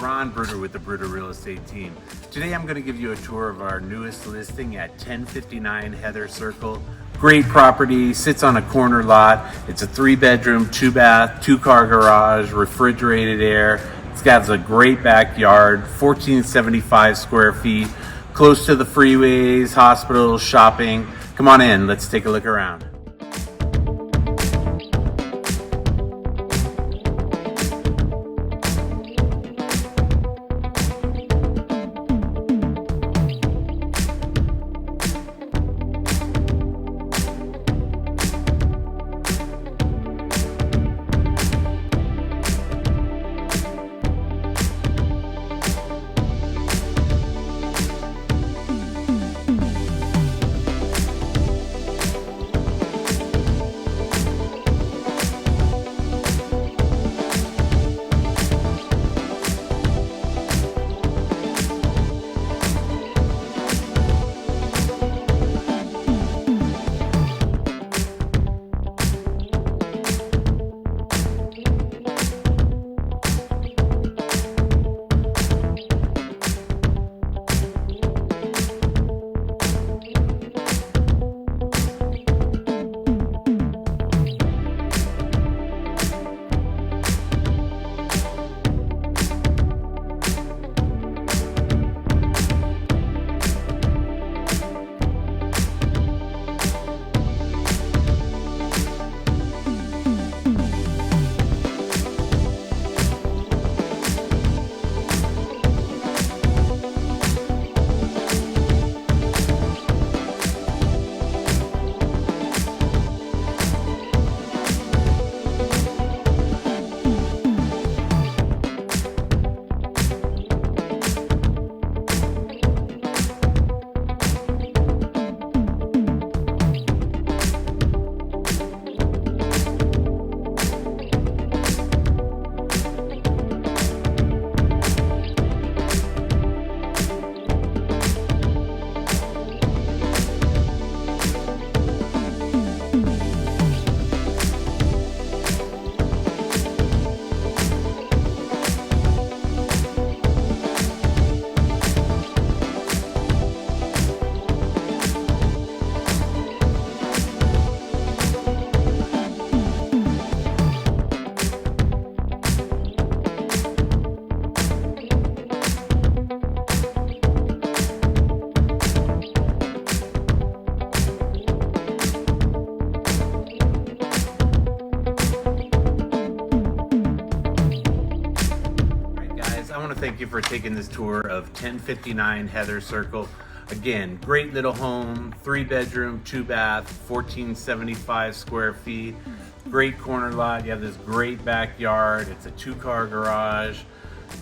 Ron Bruder with the Bruder Real Estate Team. Today I'm going to give you a tour of our newest listing at 1059 Heather Circle. Great property, sits on a corner lot. It's a 3-bedroom, 2-bath, 2-car garage, refrigerated air. It's got a great backyard, 1475 square feet, close to the freeways, hospitals, shopping. Come on in, let's take a look around. I want to thank you for taking this tour of 1059 Heather Circle. Again, great little home, 3-bedroom, 2-bath, 1475 square feet, great corner lot. You have this great backyard. It's a 2-car garage,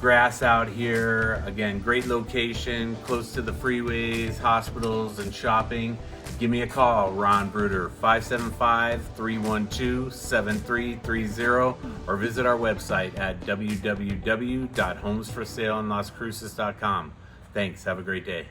grass out here. Again, great location, close to the freeways, hospitals, and shopping. Give me a call, Ron Bruder, 575-312-7330, or visit our website at www.homesforsalein Las Cruces.com. Thanks, have a great day.